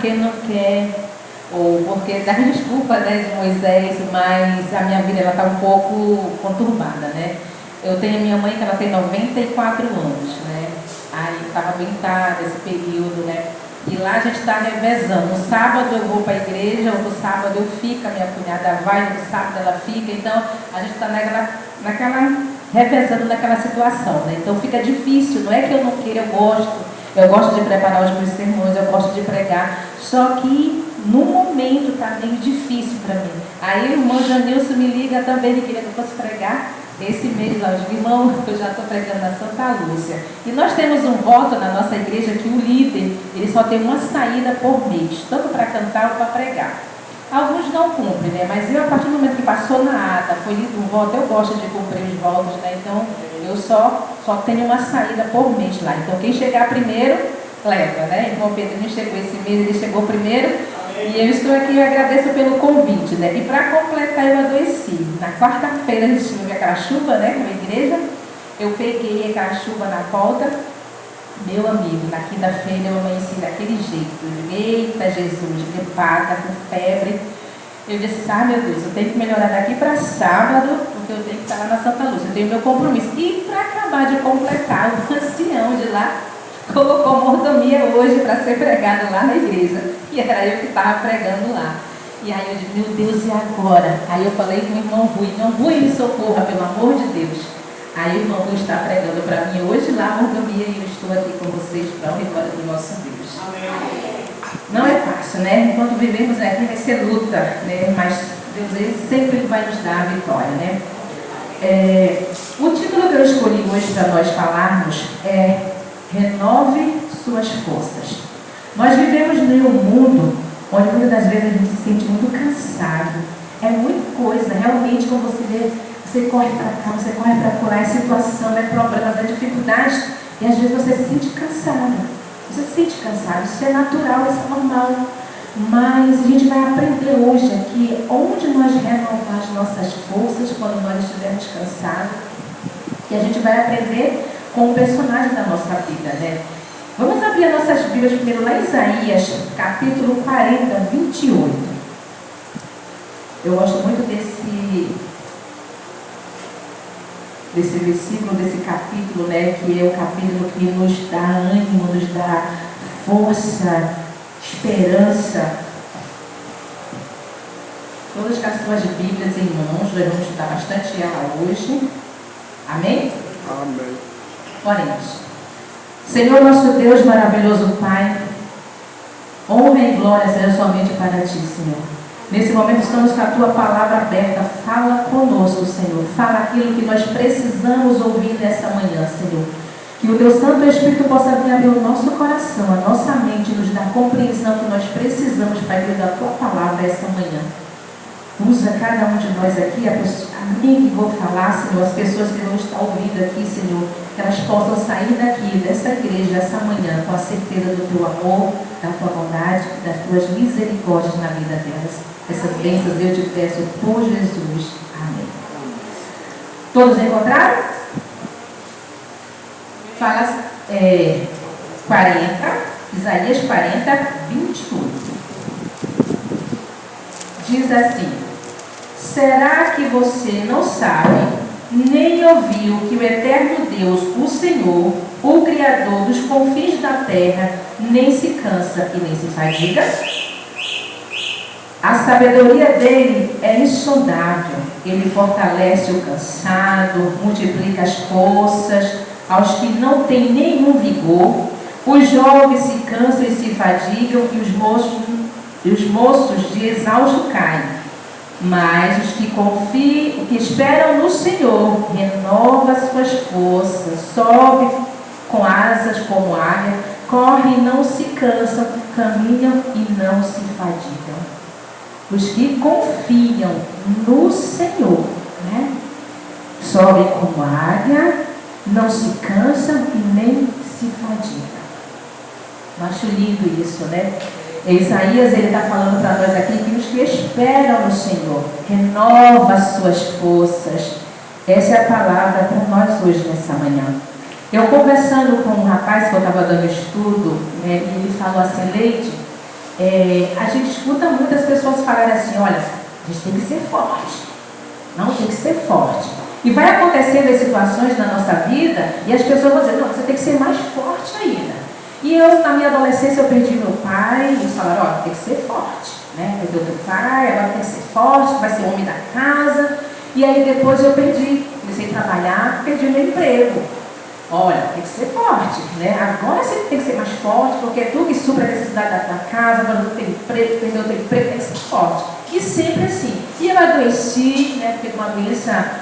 porque não quer, ou porque dá desculpa, né, de Moisés, mas a minha vida está um pouco conturbada, né? Eu tenho minha mãe que ela tem 94 anos, né? Aí estava bem tarde esse período, né? E lá a gente está revezando. No sábado eu vou para a igreja, no sábado eu fico, a minha cunhada vai, no sábado ela fica. Então a gente está naquela revezando naquela situação, né? Então fica difícil, não é que eu não queira, eu gosto de preparar os meus sermões, eu gosto de pregar, só que no momento está meio difícil para mim. Aí o irmão Janilson me liga também, ele queria que eu fosse pregar esse mês lá. Eu digo, irmão, eu já estou pregando na Santa Lúcia. E nós temos um voto na nossa igreja que o líder, ele só tem uma saída por mês, tanto para cantar ou para pregar. Alguns não cumprem, né? Mas eu, a partir do momento que passou na ata, foi lido um voto, eu gosto de cumprir os votos, né? Então, eu só tenho uma saída por mês lá. Então, quem chegar primeiro, leva, né? Irmão Pedrinho chegou esse mês, ele chegou primeiro. E eu estou aqui, eu agradeço pelo convite, né? E para completar, eu adoeci. Na quarta-feira, a gente teve aquela chuva, né? Com a igreja. Eu peguei aquela chuva na volta. Meu amigo, na quinta-feira eu amanheci daquele jeito. Eu digo, eita Jesus, gripada, com febre. Eu disse, meu Deus, eu tenho que melhorar daqui para sábado, porque eu tenho que estar lá na Santa Lúcia, eu tenho meu compromisso. E para acabar de completar, o ancião de lá colocou mordomia hoje para ser pregado lá na igreja. E era eu que estava pregando lá. E aí eu disse, meu Deus, e agora? Aí eu falei com o irmão Rui, me socorra, pelo amor de Deus. Aí o irmão Rui está pregando para mim hoje lá a mordomia e eu estou aqui com vocês para a vitória do nosso Deus. Amém. Não é fácil, né? Enquanto vivemos aqui vai ser luta, né? Mas Deus, Ele sempre vai nos dar a vitória, né? O título que eu escolhi hoje para nós falarmos é Renove Suas Forças. Nós vivemos em um mundo onde muitas das vezes a gente se sente muito cansado. É muita coisa, realmente, quando você vê, você corre para cá, você corre para lá, é situação, é problemas, é dificuldades, e às vezes você se sente cansado. Você se sente cansado, isso é natural, isso é normal. Mas a gente vai aprender hoje aqui onde nós renovar as nossas forças quando nós estivermos cansados. E a gente vai aprender com o personagem da nossa vida, né? Vamos abrir as nossas Bíblias primeiro lá em Isaías, capítulo 40, 28. Eu gosto muito desse versículo, desse capítulo, né? Que é o capítulo que nos dá ânimo, nos dá força, esperança. Todas as suas Bíblias em mãos, nós vamos estudar bastante ela hoje. Amém? Amém. Oremos. Senhor nosso Deus, maravilhoso Pai, honra e glória seja somente para Ti, Senhor. Nesse momento estamos com a Tua palavra aberta. Fala conosco, Senhor. Fala aquilo que nós precisamos ouvir nessa manhã, Senhor. Que o Teu Santo Espírito possa vir abrir o nosso coração, a nossa mente, nos dar a compreensão que nós precisamos para vir da Tua palavra essa manhã. Usa cada um de nós aqui, a mim que vou falar, Senhor, as pessoas que vão estar ouvindo aqui, Senhor, que elas possam sair daqui, dessa igreja, essa manhã, com a certeza do Teu amor, da Tua bondade, das Tuas misericórdias na vida delas. Essas bênçãos eu te peço por Jesus. Amém. Todos encontraram? Fala 40, Isaías 40, 28. Diz assim: será que você não sabe, nem ouviu que o eterno Deus, o Senhor, o Criador dos confins da terra, nem se cansa e nem se fadiga? A sabedoria dele é insondável. Ele fortalece o cansado, multiplica as forças aos que não têm nenhum vigor. Os jovens se cansam e se fadigam, e os moços de exausto caem. Mas os que confiam, que esperam no Senhor, renova suas forças, sobe com asas como águia, correm e não se cansam, caminham e não se fadigam. Os que confiam no Senhor, né? Sobem como águia, não se cansam e nem se fadigam. Eu acho lindo isso, né? Isaías, ele está falando para nós aqui que os que esperam no Senhor, renova as suas forças. Essa é a palavra para nós hoje, nessa manhã. Eu conversando com um rapaz que eu estava dando estudo, né, e ele falou assim: Leite, A gente escuta muitas pessoas falarem assim, olha, a gente tem que ser forte. Não, tem que ser forte. E vai acontecendo as situações na nossa vida e as pessoas vão dizer, não, você tem que ser mais forte ainda. E eu, na minha adolescência, eu perdi meu pai, e eles falaram, olha, tem que ser forte, né? Perdeu teu pai, agora tem que ser forte, vai ser o homem da casa. E aí depois eu perdi, comecei a trabalhar, perdi meu emprego. Olha, tem que ser forte, né? Agora você tem que ser mais forte, porque é tu que supra a necessidade da tua casa, agora tu tem emprego, perdeu teu emprego, tem que ser forte. E sempre assim. E eu adoeci, né? Fiquei com uma doença,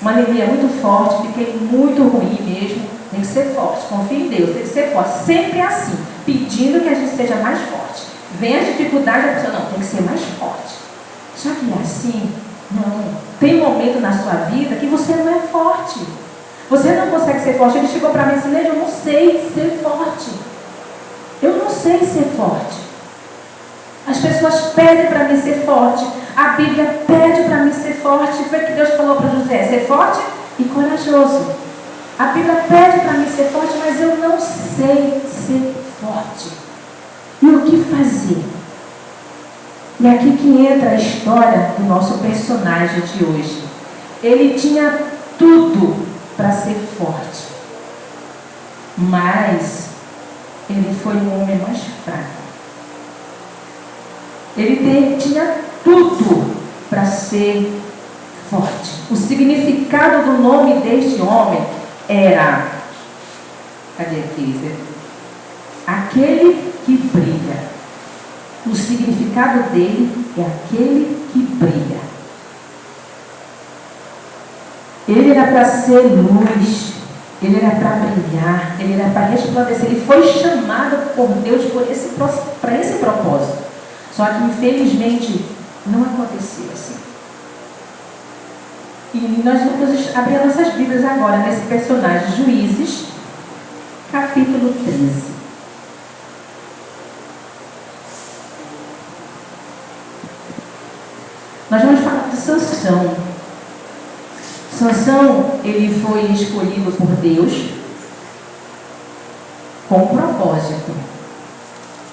uma anemia muito forte, fiquei muito ruim mesmo. Tem que ser forte, confia em Deus, tem que ser forte. Sempre assim, pedindo que a gente seja mais forte. Vem a dificuldade, a pessoa, não, tem que ser mais forte. Só que assim, não. Tem um momento na sua vida que você não é forte. Você não consegue ser forte. Ele chegou para mim e disse, Neide, eu não sei ser forte. Eu não sei ser forte. As pessoas pedem para mim ser forte. A Bíblia pede para mim ser forte. Foi o que Deus falou para José, ser forte e corajoso. A Bíblia pede para mim ser forte, mas eu não sei ser forte. E o que fazer? E aqui que entra a história do nosso personagem de hoje. Ele tinha tudo para ser forte, mas ele foi um homem mais fraco. Ele tinha tudo para ser forte. O significado do nome deste homem era, cadê aqui? Aquele que brilha. O significado dele é aquele que brilha. Ele era para ser luz, ele era para brilhar, ele era para resplandecer. Ele foi chamado por Deus para esse propósito. Só que infelizmente não aconteceu assim. E nós vamos abrir as nossas Bíblias agora nesse personagem, Juízes, capítulo 13. Nós vamos falar de Sansão. Sansão, ele foi escolhido por Deus com o propósito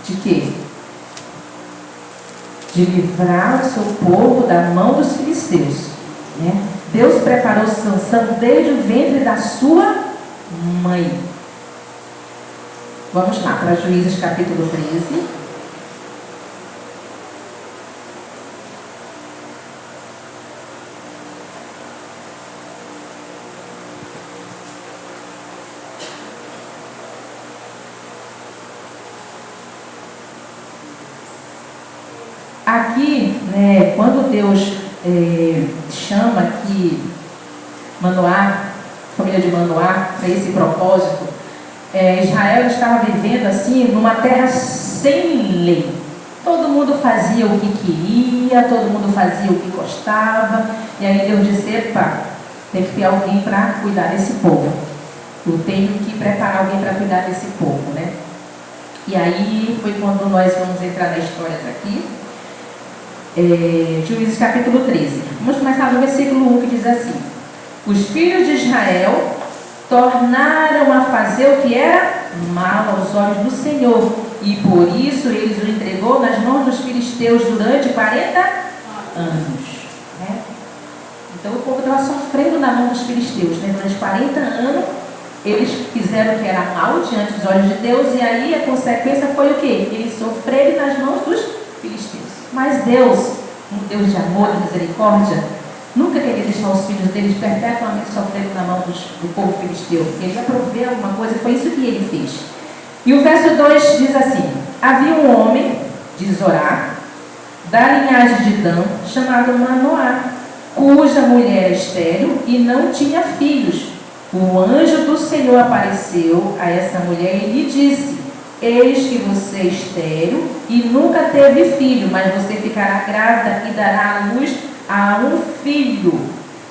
de quê? De livrar o seu povo da mão dos filisteus, né? Deus preparou Sansão desde o ventre da sua mãe. Vamos lá para Juízes capítulo 13. Aqui, né, quando Deus chama aqui Manoá, família de Manoá, para esse propósito, Israel estava vivendo assim numa terra sem lei. Todo mundo fazia o que queria, todo mundo fazia o que gostava, e aí Deus disse, epa, tem que ter alguém para cuidar desse povo. Eu tenho que preparar alguém para cuidar desse povo, né? E aí foi quando nós vamos entrar na história aqui. Juízes capítulo 13. Vamos começar no versículo 1 que diz assim: os filhos de Israel tornaram a fazer o que era mal aos olhos do Senhor, e por isso eles o entregou nas mãos dos filisteus durante 40 anos. Né? Então o povo estava sofrendo na mão dos filisteus, né? Durante 40 anos eles fizeram o que era mal diante dos olhos de Deus, e aí a consequência foi o quê? Eles sofreram nas mãos dos filisteus. Mas Deus, um Deus de amor e misericórdia, nunca queria deixar os filhos deles perpetuamente sofrendo na mão do povo filisteu. Ele ia prover alguma coisa, foi isso que ele fez. E o verso 2 diz assim: havia um homem de Zorá, da linhagem de Dan, chamado Manoá, cuja mulher era estéril e não tinha filhos. O anjo do Senhor apareceu a essa mulher e lhe disse: eis que você é estéril e nunca teve filho, mas você ficará grávida e dará à luz a um filho.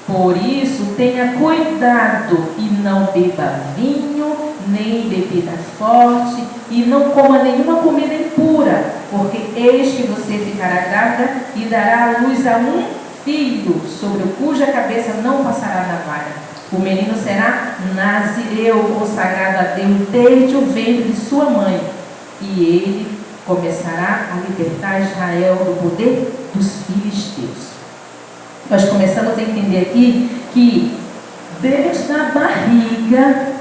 Por isso, tenha cuidado e não beba vinho, nem bebida forte, e não coma nenhuma comida impura, porque eis que você ficará grávida e dará à luz a um filho, sobre o cuja cabeça não passará navalha. O menino será nazireu, consagrado a Deus desde o ventre de sua mãe, e ele começará a libertar Israel do poder dos filisteus. Nós começamos a entender aqui que desde a barriga,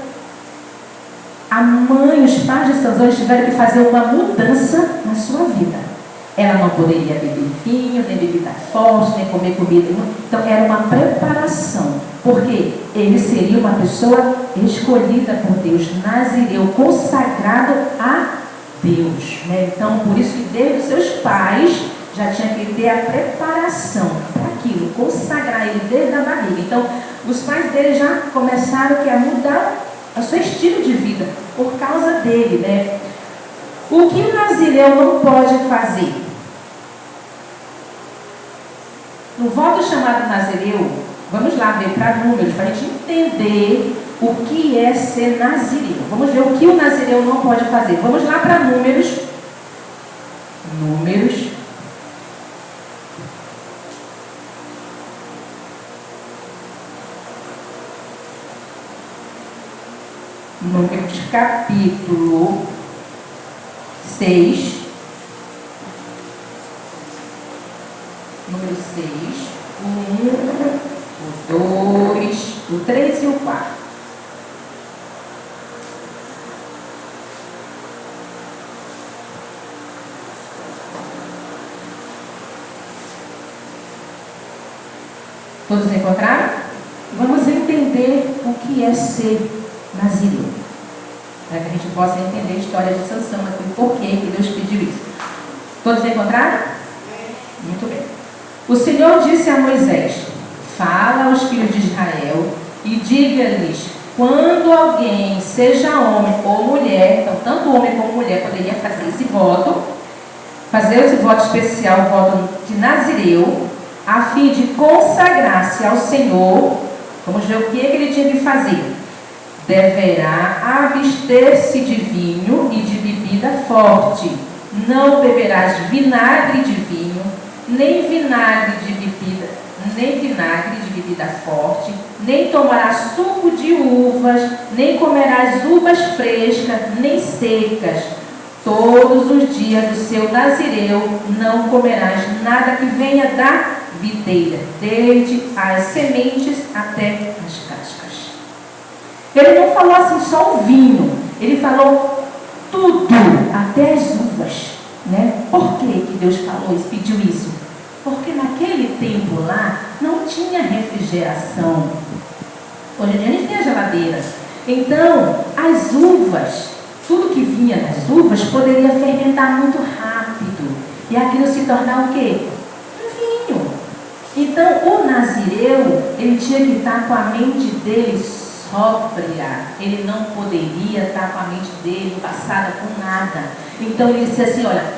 a mãe, os pais de Sansão tiveram que fazer uma mudança na sua vida. Ela não poderia beber vinho, nem bebida forte, nem comer comida. Então era uma preparação, porque ele seria uma pessoa escolhida por Deus, nazireu, consagrado a Deus, né? Então por isso que desde os seus pais já tinha que ter a preparação para aquilo, consagrar ele desde a barriga. Então os pais dele já começaram a mudar o seu estilo de vida por causa dele, né? O que o nazireu não pode fazer? No voto chamado nazireu, vamos lá ver para Números, para a gente entender o que é ser nazireu. Vamos ver o que o nazireu não pode fazer. Vamos lá para Números. Números. Números capítulo 6. Número 6. O 1, o 2, o 3 e o 4. Todos encontraram? Vamos entender o que é ser nazireu, para que a gente possa entender a história de Sansão aqui, o porquê que Deus pediu isso. Todos encontraram? Muito bem. O Senhor disse a Moisés: fala aos filhos de Israel e diga-lhes, quando alguém, seja homem ou mulher, então tanto homem como mulher poderia fazer esse voto especial, o voto de nazireu, a fim de consagrar-se ao Senhor. Vamos ver o que ele tinha que fazer. Deverá abster-se de vinho e de bebida forte. Não beberás vinagre de vinho, nem vinagre de bebida forte, nem tomarás suco de uvas, nem comerás uvas frescas, nem secas. Todos os dias do seu nazireu não comerás nada que venha da videira, desde as sementes até as cascas. Ele não falou assim só o vinho, ele falou tudo, até as uvas, né? Por que Deus falou isso, pediu isso? Porque naquele tempo lá não tinha refrigeração. Hoje em dia a gente tem a geladeira. Então, as uvas, tudo que vinha das uvas poderia fermentar muito rápido. E aquilo se tornar o quê? Um vinho. Então, o nazireu, ele tinha que estar com a mente dele sóbria. Ele não poderia estar com a mente dele passada por nada. Então, ele disse assim, olha,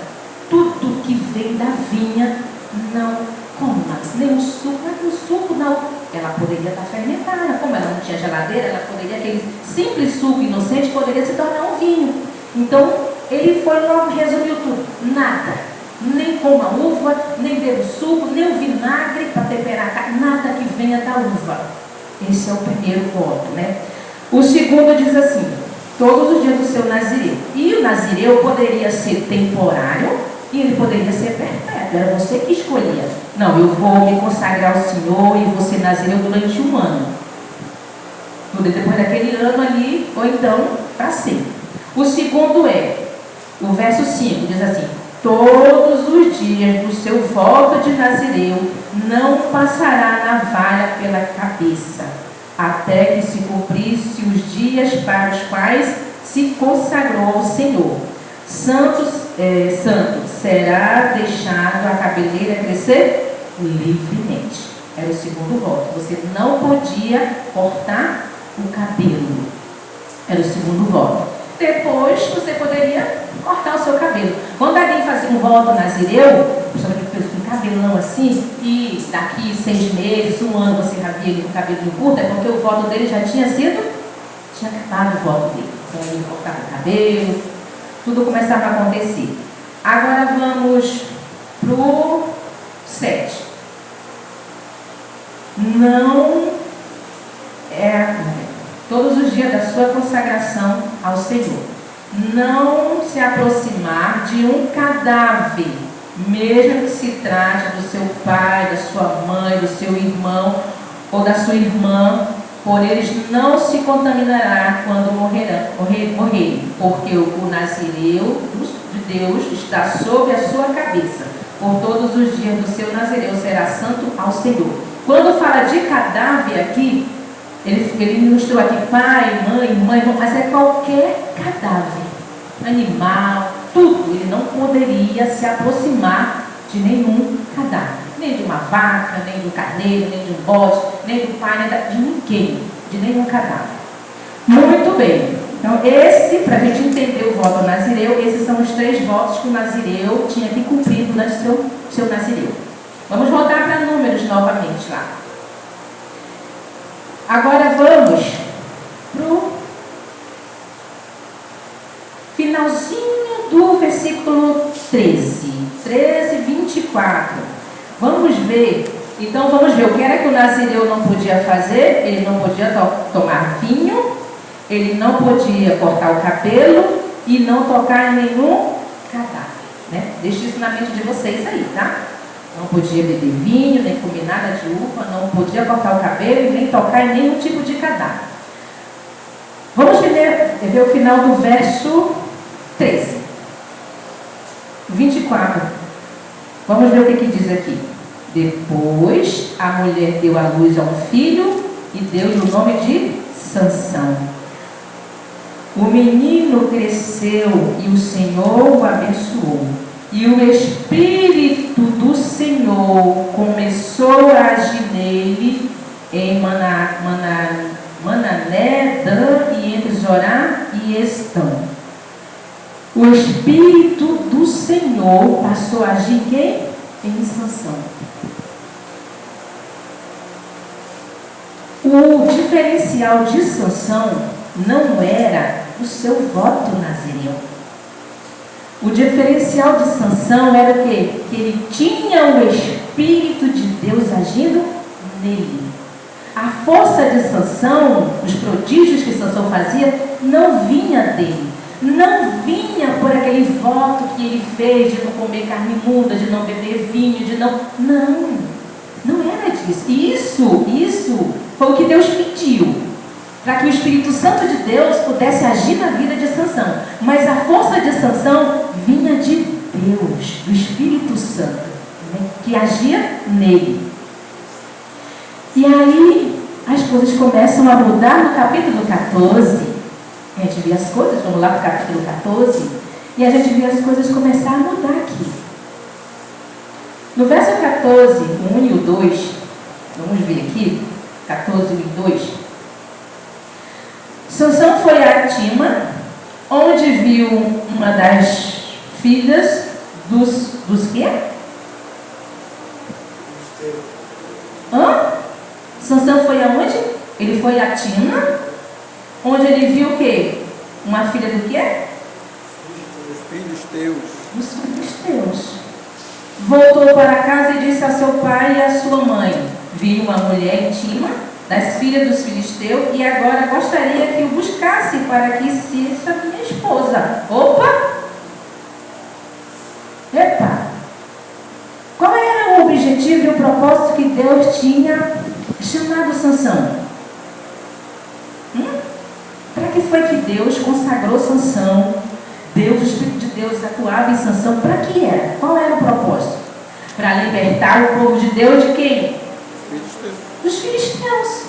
tudo que vem da vinha, não coma. Nem o suco não. Ela poderia estar fermentada. Como ela não tinha geladeira, ela poderia, aquele simples suco inocente poderia se tornar um vinho. Então, ele foi logo, resumiu tudo. Nada. Nem coma uva, nem beba suco, nem o vinagre para temperar a carne. Nada que venha da uva. Esse é o primeiro voto, né? O segundo diz assim, todos os dias do seu nazireu. E o nazireu poderia ser temporário e ele poderia ser perpétuo. Era você que escolhia. Não, eu vou me consagrar ao Senhor e vou ser nazireu durante um ano. Depois daquele ano ali, ou então para sempre. O segundo é, o verso 5 diz assim, todos os dias do seu voto de nazireu não passará navalha pela cabeça, até que se cumprisse os dias para os quais se consagrou ao Senhor. Santo será deixado a cabeleira crescer livremente. Era o segundo voto. Você não podia cortar o cabelo. Era o segundo voto. Depois você poderia cortar o seu cabelo. Quando alguém fazia um voto nazireu, com cabelão assim, e daqui 6 meses, um ano você já via ele com o cabelo curto, é porque o voto dele já tinha acabado o voto dele. Então ele cortava o cabelo, tudo começava a acontecer. Agora vamos para o 7. Todos os dias da sua consagração ao Senhor. Não se aproximar de um cadáver, mesmo que se trate do seu pai, da sua mãe, do seu irmão ou da sua irmã, por eles não se contaminará quando morrerem, porque o nazireu de Deus está sobre a sua cabeça. Por todos os dias do seu nazireu será santo ao Senhor. Quando fala de cadáver aqui, ele mostrou aqui pai, mãe, mas é qualquer cadáver, animal, tudo. Ele não poderia se aproximar de nenhum cadáver, nem de uma vaca, nem de um carneiro, nem de um bode, nem do pai, nem de ninguém, de nenhum cadáver. Muito bem, então para a gente entender o voto nazireu, esses são os 3 votos que o nazireu tinha que cumprir durante o seu nazireu. Vamos voltar para Números novamente lá. Agora vamos para o finalzinho do versículo 13, 24. Vamos ver, então vamos ver o que era que o nazireu não podia fazer. Ele não podia tomar vinho, ele não podia cortar o cabelo e não tocar em nenhum cadáver, né? Deixa isso na mente de vocês aí, tá? Não podia beber vinho, nem comer nada de uva, não podia cortar o cabelo e nem tocar em nenhum tipo de cadáver. Vamos ver o final do verso 13. 24. Vamos ver o que diz aqui. Depois a mulher deu à luz a um filho e deu-lhe o nome de Sansão. O menino cresceu e o Senhor o abençoou. E o Espírito do Senhor começou a agir nele em Manané, Dan e entre Zorá e Estão. O Espírito do Senhor passou a agir quem? Em Sansão. O diferencial de Sansão não era o seu voto nazireu. O diferencial de Sansão era o quê? Que ele tinha o Espírito de Deus agindo nele. A força de Sansão, os prodígios que Sansão fazia, não vinha dele. Não vinha por aquele voto que ele fez de não comer carne imunda, de não beber vinho, de não... Não era disso. Isso foi o que Deus pediu, para que o Espírito Santo de Deus pudesse agir na vida de Sansão. Mas a força de Sansão vinha de Deus, do Espírito Santo, né, que agia nele. E aí as coisas começam a mudar no capítulo 14. A gente vê as coisas, vamos lá para o capítulo 14, e a gente vê as coisas começar a mudar aqui. No verso 14, o 1 e o 2, vamos ver aqui, 14 e 2. Sansão foi a Tima, onde viu uma das filhas dos quê? Sansão foi aonde? Ele foi a Tima, onde ele viu o quê? Uma filha do quê? Dos filisteus. Dos filisteus. Voltou para casa e disse a seu pai e a sua mãe: vi uma mulher em Tima, das filhas dos filisteus, e agora gostaria que o buscasse para que seja minha esposa. Opa! Epa! Qual era o objetivo e o propósito que Deus tinha chamado Sansão? Para que foi que Deus consagrou Sansão? Deus, o Espírito de Deus atuava em Sansão. Para que era? Qual era o propósito? Para libertar o povo de Deus de quem? Dos filisteus.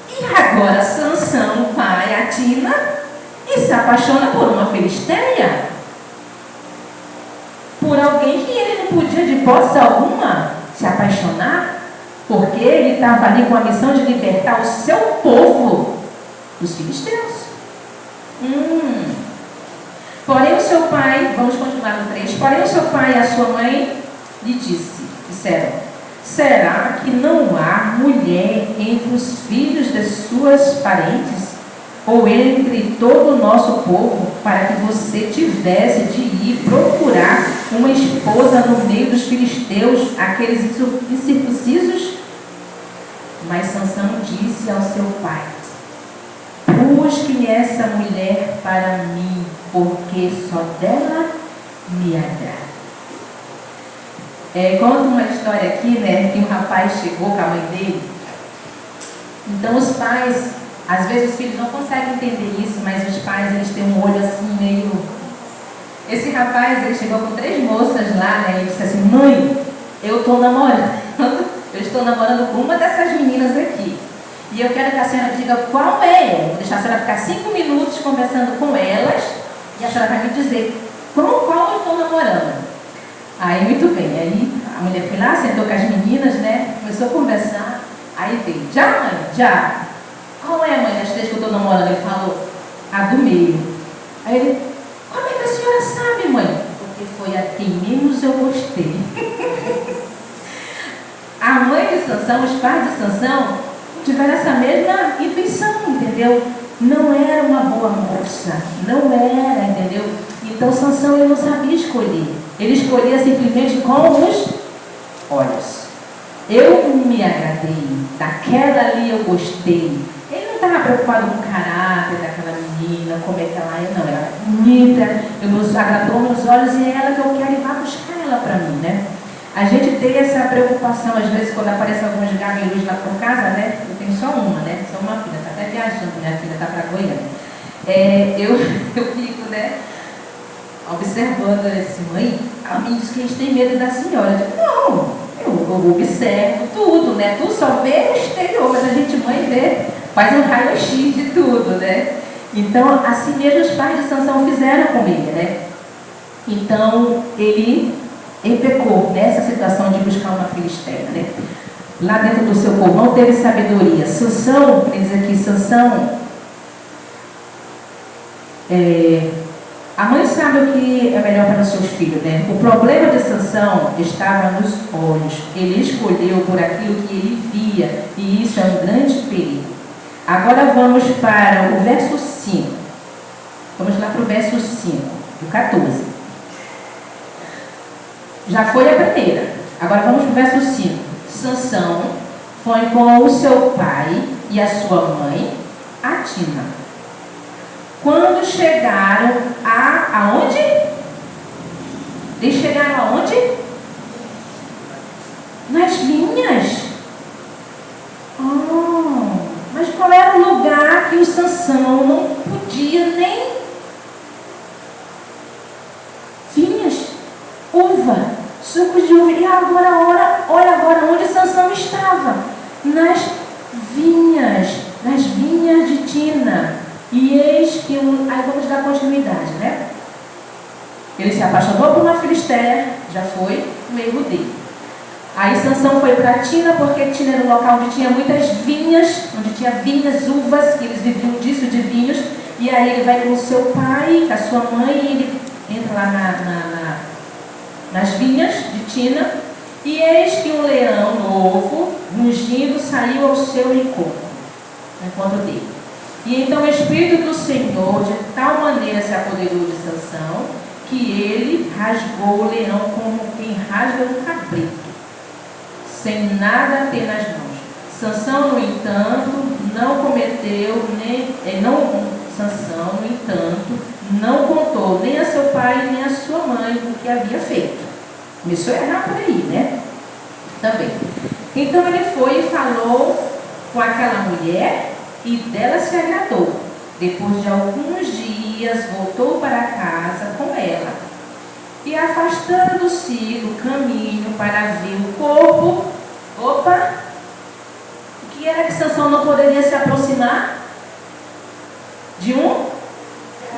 E agora Sansão vai a Tina e se apaixona por uma filisteia, por alguém que ele não podia de hipótese alguma se apaixonar, porque ele estava ali com a missão de libertar o seu povo dos filisteus. Porém o seu pai, vamos continuar no 3, porém o seu pai e a sua mãe lhe disseram: será que não há mulher entre os filhos de suas parentes, ou entre todo o nosso povo, para que você tivesse de ir procurar uma esposa no meio dos filisteus, aqueles incircuncisos? Mas Sansão disse ao seu pai: busque-me essa mulher para mim, porque só dela me agrada. Conta uma história aqui, né, que um rapaz chegou com a mãe dele. Então os pais, às vezes os filhos não conseguem entender isso, mas os pais, eles têm um olho assim meio... Esse rapaz, ele chegou com 3 moças lá, né, e disse assim: mãe, eu estou namorando, eu estou namorando com uma dessas meninas aqui. E eu quero que a senhora diga qual é ela. Vou deixar a senhora ficar 5 minutos conversando com elas, e a senhora vai me dizer com qual eu estou namorando. Aí, muito bem, aí a mulher foi lá, sentou com as meninas, né, começou a conversar. Aí veio: já, mãe, já. Qual é, mãe, das 3 que eu estou namorando? Ele falou: a do meio. Aí ele: como é que a senhora sabe, mãe? Porque foi a quem menos eu gostei. A mãe de Sansão, os pais de Sansão, tiveram essa mesma intuição, entendeu? Não era uma boa moça, não era, entendeu? Então Sansão, ele não sabia escolher. Ele escolhia simplesmente com os olhos. Eu me agradei, daquela ali eu gostei. Ele não estava preocupado com o caráter daquela menina, como é que ela é, não. Ela é bonita, eu agradou meus olhos e é ela que eu quero ir lá buscar ela para mim, né? A gente tem essa preocupação, às vezes, quando aparecem algumas gabiões lá por casa, né? Eu tenho só uma, né? Só uma filha, está até viajando, minha filha está para Goiânia. Eu fico, né, observando esse mãe. Ela me diz que eles têm medo da senhora. Eu digo: não, eu observo tudo, né? Tu só vê o exterior, mas a gente, mãe, vê, faz um raio-x de tudo, né? Então, assim mesmo os pais de Sansão fizeram com ele, né? Então, ele pecou nessa situação de buscar uma filisteia, né? Lá dentro do seu povo não teve sabedoria. Sansão, ele diz aqui, Sansão, a mãe sabe o que é melhor para os seus filhos, né? O problema de Sansão estava nos olhos. Ele escolheu por aquilo que ele via, e isso é um grande perigo. Agora vamos para o verso 5. Vamos lá para o verso 5, do 14. Já foi a primeira. Agora vamos para o verso 5. Sansão foi com o seu pai e a sua mãe a Tina. Quando chegaram aonde? Eles chegaram aonde? Nas vinhas. Mas qual era o lugar que o Sansão não podia nem? Vinhas, uva, sucos de uva. E agora, olha agora onde Sansão estava. Nas vinhas de Tina. E eis que aí vamos dar continuidade, né? Ele se apaixonou por uma filisteia, já foi um erro dele. Aí Sansão foi para Tina, porque Tina era um local onde tinha muitas vinhas, onde tinha vinhas, uvas, que eles viviam disso, de vinhos. E aí ele vai com o seu pai, com a sua mãe, e ele entra lá nas vinhas de Tina. E eis que um leão novo, rugindo, saiu ao seu encontro dele. E então o Espírito do Senhor de tal maneira se apoderou de Sansão, que ele rasgou o leão como quem rasga um cabrito, sem nada ter nas mãos. Sansão, no entanto, não contou nem a seu pai nem a sua mãe o que havia feito. Começou a errar por aí, né? Também. Então ele foi e falou com aquela mulher, e dela se agradou. Depois de alguns dias, voltou para casa com ela. E afastando-se do caminho para ver o corpo, o que era que Sansão não poderia se aproximar? De um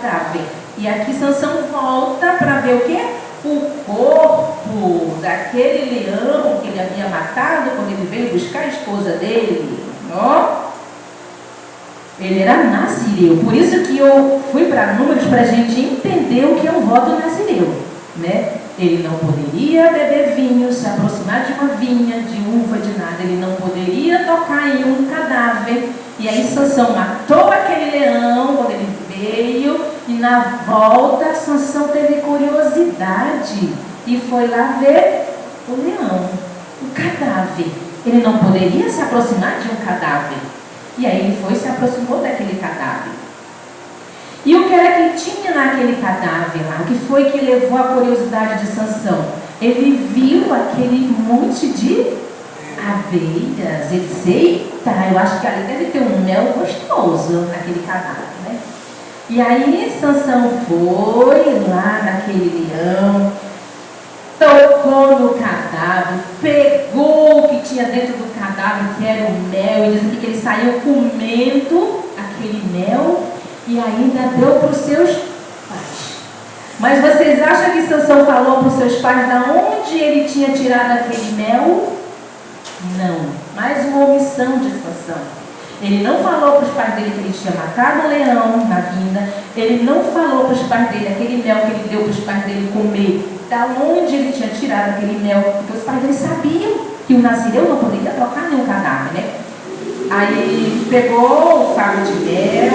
cadáver. E aqui Sansão volta para ver o quê? O corpo daquele leão que ele havia matado quando ele veio buscar a esposa dele. Ele era nazireu. Por isso que eu fui para Números para a gente entender o que é um voto nazireu, né? Ele não poderia beber vinho, se aproximar de uma vinha, de uva, de nada. Ele não poderia tocar em um cadáver. E aí Sansão matou aquele leão quando ele veio. E na volta Sansão teve curiosidade e foi lá ver o leão, o cadáver. Ele não poderia se aproximar de um cadáver. E aí ele foi e se aproximou daquele cadáver. E o que era que tinha naquele cadáver lá? O que foi que levou a curiosidade de Sansão? Ele viu aquele monte de abelhas. Ele disse, eita, eu acho que ali deve ter um mel gostoso naquele cadáver, né? E aí Sansão foi lá naquele leão, tocou no cadáver, pegou o que tinha dentro do cadáver, que era o mel, e diz aqui que ele saiu comendo aquele mel e ainda deu para os seus pais. Mas vocês acham que Sansão falou para os seus pais de onde ele tinha tirado aquele mel? Não, mais uma omissão de Sansão. Ele não falou para os pais dele que ele tinha matado um leão na vinda. Ele não falou para os pais dele aquele mel que ele deu para os pais dele comer, da onde ele tinha tirado aquele mel, porque os pais dele sabiam que o nazireu não poderia trocar nenhum cadáver, né? Aí pegou o favo de mel,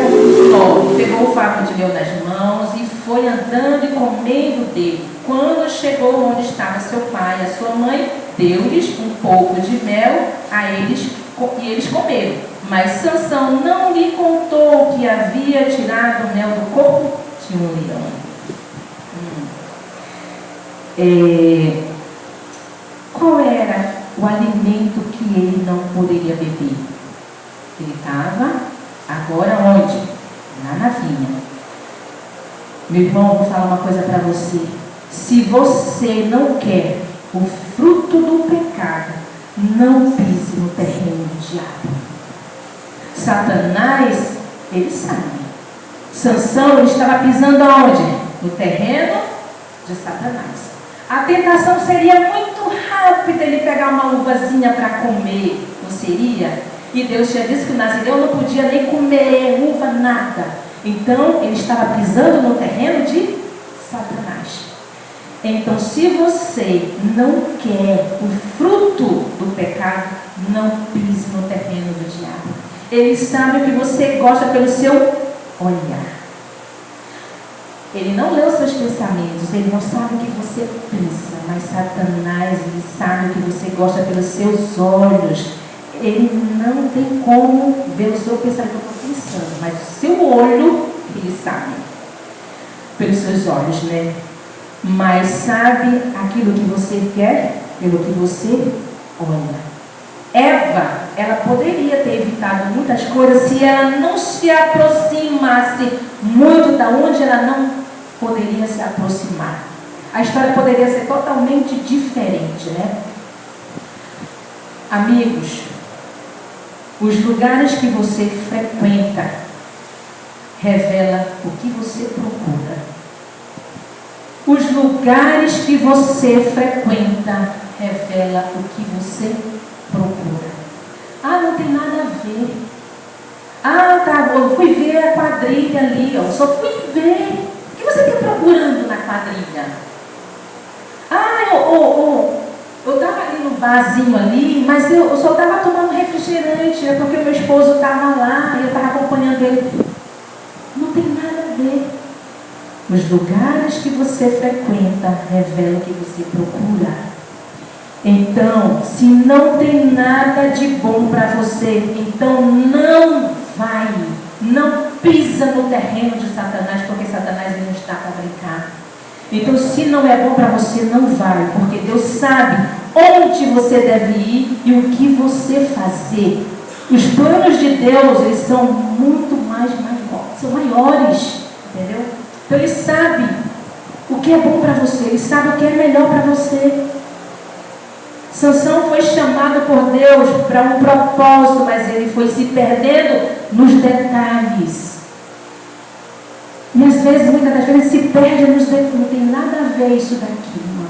pegou o favo de mel nas mãos e foi andando e comendo dele. Quando chegou onde estava seu pai e a sua mãe, deu-lhes um pouco de mel a eles e eles comeram. Mas Sansão não lhe contou que havia tirado o mel do corpo de um leão. Qual era o alimento que ele não poderia beber? Ele estava agora onde? Lá na vinha. Meu irmão, vou falar uma coisa para você. Se você não quer o fruto do pecado, não pise no terreno do diabo. Satanás, ele sabe. Sansão, ele estava pisando aonde? No terreno de Satanás. A tentação seria muito rápida ele pegar uma uvazinha para comer, não seria? E Deus tinha dito que o nazireu não podia nem comer uva, nada. Então, ele estava pisando no terreno de Satanás. Então, se você não quer o fruto do pecado, não pise no terreno do diabo. Ele sabe o que você gosta pelo seu olhar. Ele não lê os seus pensamentos, ele não sabe o que você pensa, mas Satanás, ele sabe o que você gosta pelos seus olhos. Ele não tem como ver o seu pensamento, eu estou pensando, mas o seu olho, ele sabe, pelos seus olhos, né? Mas sabe aquilo que você quer, pelo que você olha. Eva, ela poderia ter evitado muitas coisas se ela não se aproximasse muito da onde ela não poderia se aproximar. A história poderia ser totalmente diferente, né? Amigos, os lugares que você frequenta revela o que você procura. Os lugares que você frequenta revela o que você procura. Ah, não tem nada a ver. Ah, tá, eu fui ver a quadrilha ali, eu só fui ver. O que você está procurando na quadrilha? Ah, eu estava ali no barzinho ali, mas eu só estava tomando refrigerante, é porque o meu esposo estava lá e eu estava acompanhando ele. Não tem nada a ver. Os lugares que você frequenta revelam o que você procura. Então, se não tem nada de bom para você, então não vai, não pisa no terreno de Satanás, porque Satanás ele não está para brincar. Então, se não é bom para você, não vai, porque Deus sabe onde você deve ir e o que você fazer. Os planos de Deus, eles são muito mais são maiores, entendeu? Então, Ele sabe o que é bom para você, Ele sabe o que é melhor para você. Sansão foi chamado por Deus para um propósito, mas ele foi se perdendo nos detalhes. E às vezes, muitas das vezes, se perde nos detalhes. Não tem nada a ver isso daqui, irmão.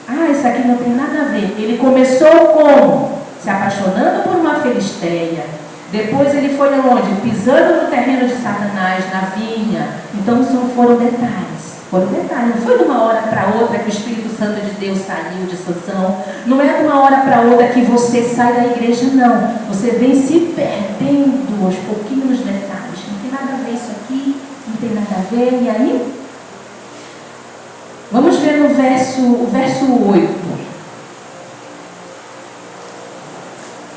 Ah, isso aqui não tem nada a ver. Ele começou como? Se apaixonando por uma filisteia. Depois ele foi onde? Pisando no terreno de Satanás, na vinha. Então, isso foram detalhes. Foram detalhes. Não foi de uma hora para outra que o Espírito Santo de Deus saiu de Sansão. Não é de uma hora para outra que você sai da igreja, não. Você vem se perdendo aos pouquinhos nos detalhes. Não tem nada a ver isso aqui. Não tem nada a ver. E aí? Vamos ver no o verso 8.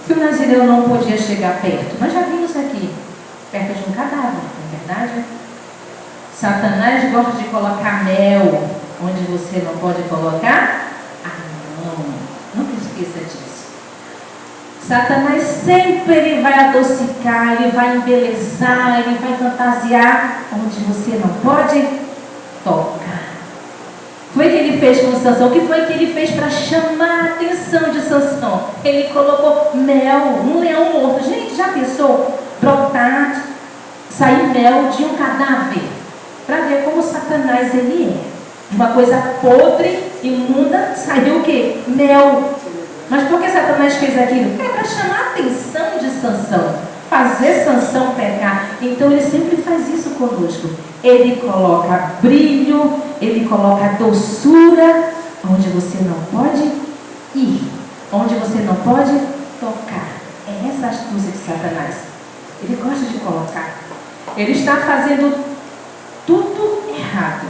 Que o nazireu não podia chegar perto. Nós já vimos aqui, perto de um cadáver, não é verdade? Satanás gosta de colocar mel onde você não pode colocar? Não, nunca esqueça disso. Satanás sempre ele vai adocicar, ele vai embelezar, ele vai fantasiar onde você não pode tocar. O que foi que ele fez com Sansão? O que foi que ele fez para chamar a atenção de Sansão? Ele colocou mel, um leão morto. Gente, já pensou? Brotar, sair mel de um cadáver. Para ver como Satanás ele é. Uma coisa podre, imunda, saiu o quê? Mel. Mas por que Satanás fez aquilo? É para chamar a atenção de Sansão. Fazer Sansão pecar. Então ele sempre faz isso conosco. Ele coloca brilho, ele coloca doçura onde você não pode ir, onde você não pode tocar. É essa astúcia de Satanás. Ele gosta de colocar. Ele está fazendo tudo errado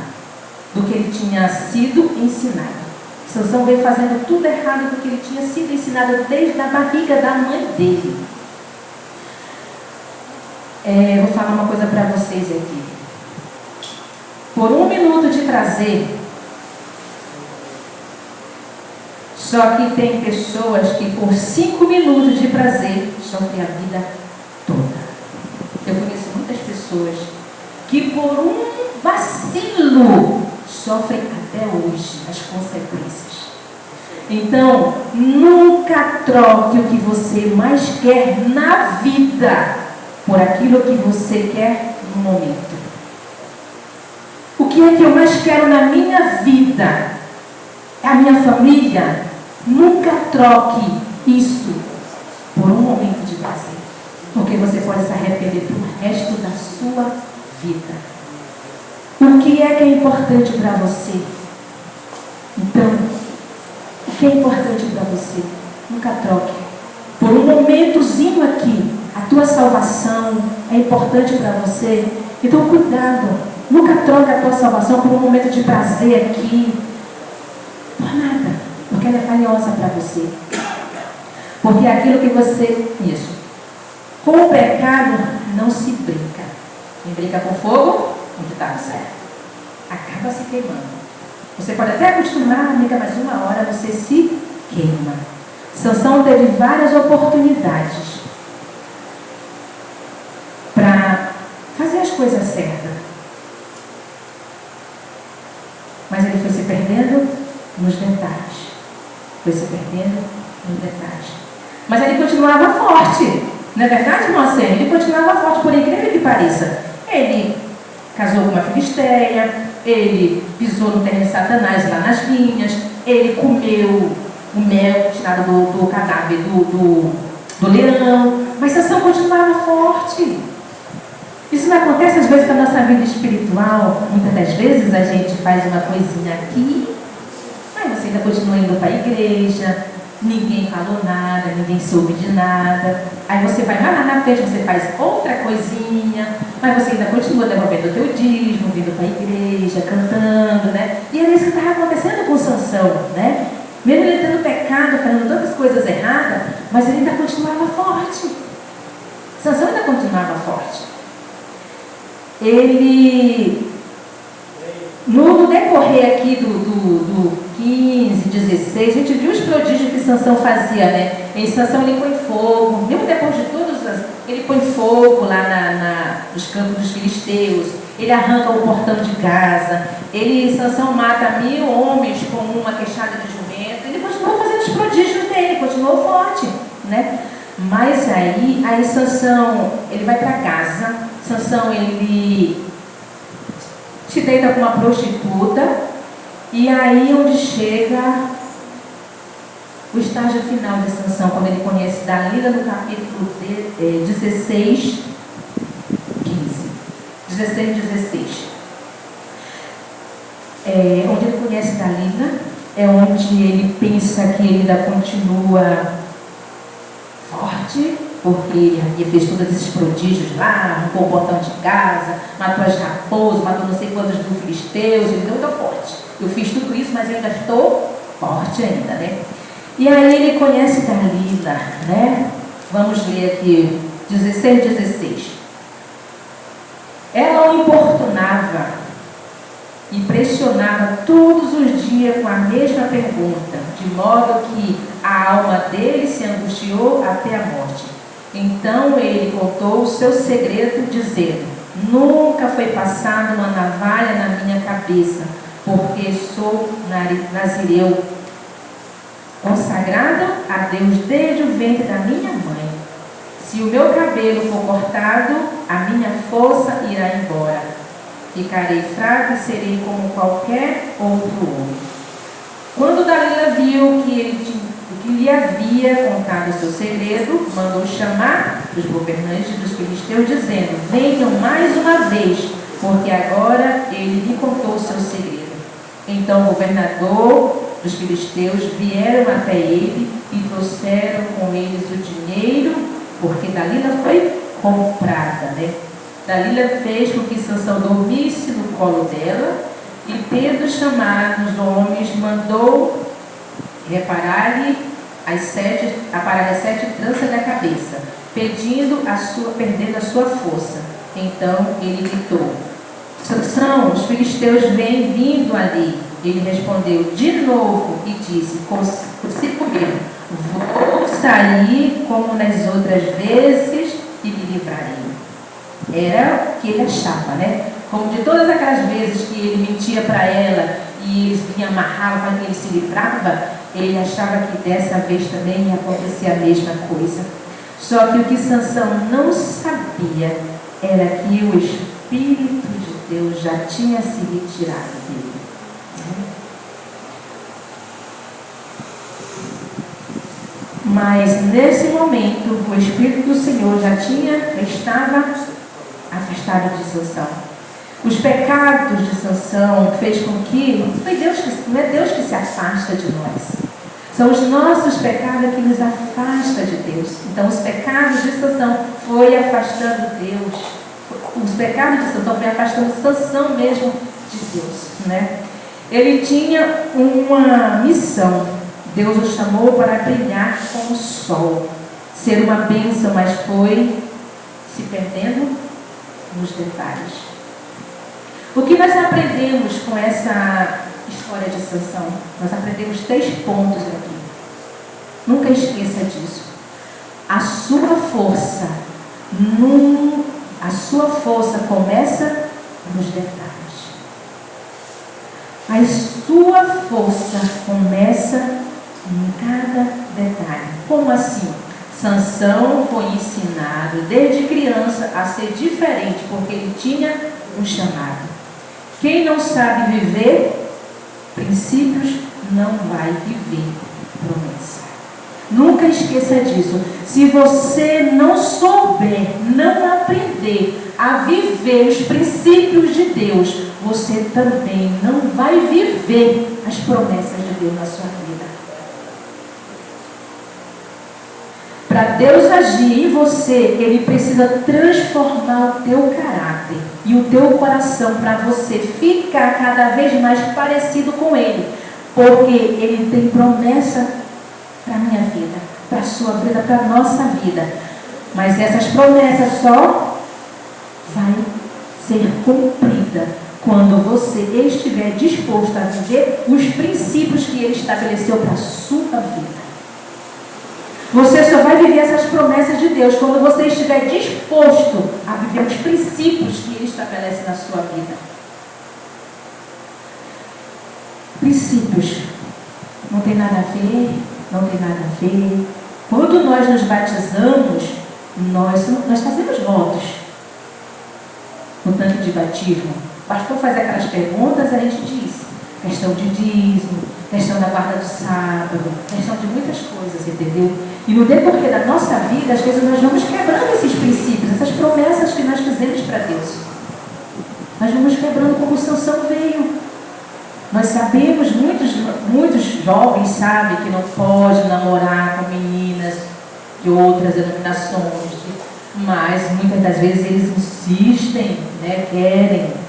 do que ele tinha sido ensinado. Sansão veio fazendo tudo errado do que ele tinha sido ensinado desde a barriga da mãe dele. Vou falar uma coisa para vocês aqui. Por 1 minuto de prazer, só que tem pessoas que por 5 minutos de prazer sofrem a vida toda. Eu conheço muitas pessoas que por um vacilo sofrem até hoje as consequências. Então, nunca troque o que você mais quer na vida por aquilo que você quer no momento. O que é que eu mais quero na minha vida? É a minha família. Nunca troque isso por um momento de prazer, porque você pode se arrepender pelo resto da sua vida. O que é importante para você? Então, o que é importante para você? Nunca troque. Por um momentozinho aqui, a tua salvação é importante para você. Então, cuidado. Nunca troque a tua salvação por um momento de prazer aqui. Por nada. Porque ela é valiosa para você. Porque é aquilo que você... Isso. Com o pecado, não se brinca. Quem brinca com fogo, onde está no céu? Acaba se queimando. Você pode até acostumar, amiga, mas uma hora você se queima. Sansão teve várias oportunidades para fazer as coisas certas. Mas ele foi se perdendo nos detalhes. Foi se perdendo nos detalhes. Mas ele continuava forte. Não é verdade, irmã Sênia? Ele continuava forte, por incrível que pareça. Ele casou com uma filisteia, ele pisou no terreno de Satanás lá nas vinhas, ele comeu o mel tirado do cadáver do leão. Mas Sansão continuava forte. Isso não acontece às vezes com a nossa vida espiritual. Muitas das vezes a gente faz uma coisinha aqui, mas você ainda continua indo para a igreja, ninguém falou nada, ninguém soube de nada. Aí você vai lá na frente, você faz outra coisinha, mas você ainda continua devolvendo o teu dízimo, vindo para a igreja, cantando, né? E era isso que estava acontecendo com Sansão, né? Mesmo ele tendo pecado, fazendo tantas coisas erradas, mas ele ainda continuava forte. Sansão ainda continuava forte. Ele, no decorrer aqui do 15, 16, a gente viu os prodígios que Sansão fazia, né? Em Sansão ele põe fogo, mesmo depois de todos, ele põe fogo lá nos campos dos filisteus, ele arranca o portão de Gaza, Sansão mata 1000 homens com uma queixada de jumento, ele continuou fazendo os prodígios dele, continuou forte, né? Mas aí Sansão, ele vai para Gaza. Sansão, ele se deita com uma prostituta, e aí onde chega o estágio final de Sansão, quando ele conhece Dalila no capítulo 16, 16. Onde ele conhece Dalila, é onde ele pensa que ele ainda continua forte, porque ele fez todos esses prodígios lá, arrancou o botão de Gaza, matou as raposas, matou não sei quantos dos filisteus, ele não estou forte. Eu fiz tudo isso, mas ainda estou forte ainda, né? E aí ele conhece Dalila, né? Vamos ler aqui, 16. Ela o importunava e pressionava todos os dias com a mesma pergunta, de modo que a alma dele se angustiou até a morte. Então ele contou o seu segredo, dizendo: nunca foi passada uma navalha na minha cabeça, porque sou nazireu, consagrado a Deus desde o ventre da minha mãe. Se o meu cabelo for cortado, a minha força irá embora. Ficarei fraco e serei como qualquer outro homem. Quando Dalila viu que lhe havia contado o seu segredo, mandou chamar os governantes dos filisteus, dizendo: venham mais uma vez, porque agora ele lhe contou o seu segredo. Então o governador dos filisteus vieram até ele e trouxeram com eles o dinheiro, porque Dalila foi comprada, né? Dalila fez com que Sansão dormisse no colo dela e, tendo chamado os homens, mandou reparar-lhe as 7 tranças da cabeça, perdendo a sua força. Então ele gritou: Sansão, os filisteus vêm vindo ali. Ele respondeu de novo e disse consigo mesmo: vou sair como nas outras vezes e me livrarei. Era o que ele achava, né? Como de todas aquelas vezes que ele mentia para ela e eles vinham amarravam para que ele se livrava, ele achava que dessa vez também ia acontecer a mesma coisa. Só que o que Sansão não sabia era que o Espírito de Deus já tinha se retirado dele. Mas nesse momento o Espírito do Senhor estava afastado de Sansão. Os pecados de Sansão fez com que não é Deus que se afasta de nós. São os nossos pecados que nos afastam de Deus. Então os pecados de Sansão foi afastando Deus. Os pecados de Sansão foi afastando Sansão mesmo de Deus, né? Ele tinha uma missão. Deus o chamou para brilhar como o sol, ser uma bênção, mas foi se perdendo nos detalhes. O que nós aprendemos com essa história de Sansão? Nós aprendemos 3 pontos aqui. Nunca esqueça disso. A sua força começa nos detalhes. A sua força começa em cada detalhe. Como assim? Sansão foi ensinado desde criança a ser diferente, porque ele tinha um chamado. Quem não sabe viver princípios não vai viver promessa. Nunca esqueça disso. Se você não souber, não aprender a viver os princípios de Deus, você também não vai viver as promessas de Deus na sua vida. Para Deus agir em você, Ele precisa transformar o teu caráter e o teu coração para você ficar cada vez mais parecido com Ele. Porque Ele tem promessa para a minha vida, para a sua vida, para a nossa vida. Mas essas promessas só vai ser cumprida quando você estiver disposto a viver os princípios que Ele estabeleceu para a sua vida. Você só vai viver essas promessas de Deus quando você estiver disposto a viver os princípios que Ele estabelece na sua vida. Princípios. Não tem nada a ver, não tem nada a ver. Quando nós nos batizamos, nós fazemos votos no tanque de batismo. O pastor faz aquelas perguntas, a gente diz. Questão de dízimo, questão da guarda do sábado, questão de muitas coisas, entendeu? E no decorrer da nossa vida, às vezes nós vamos quebrando esses princípios, essas promessas que nós fizemos para Deus. Nós vamos quebrando como Sansão veio. Nós sabemos, muitos jovens sabem que não pode namorar com meninas de outras denominações, mas muitas das vezes eles insistem, né, querem.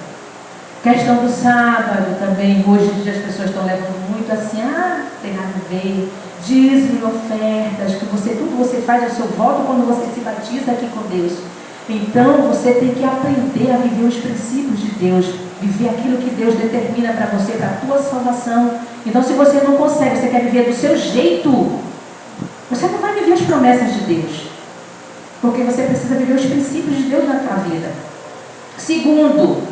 Questão do sábado também, hoje em dia as pessoas estão levando muito assim, tem nada a ver, dízimo e ofertas, que tudo você faz o seu voto quando você se batiza aqui com Deus. Então você tem que aprender a viver os princípios de Deus. viver aquilo que Deus determina para você, para a tua salvação. Então, se você não consegue, você quer viver do seu jeito, você não vai viver as promessas de Deus, porque você precisa viver os princípios de Deus na tua vida. Segundo,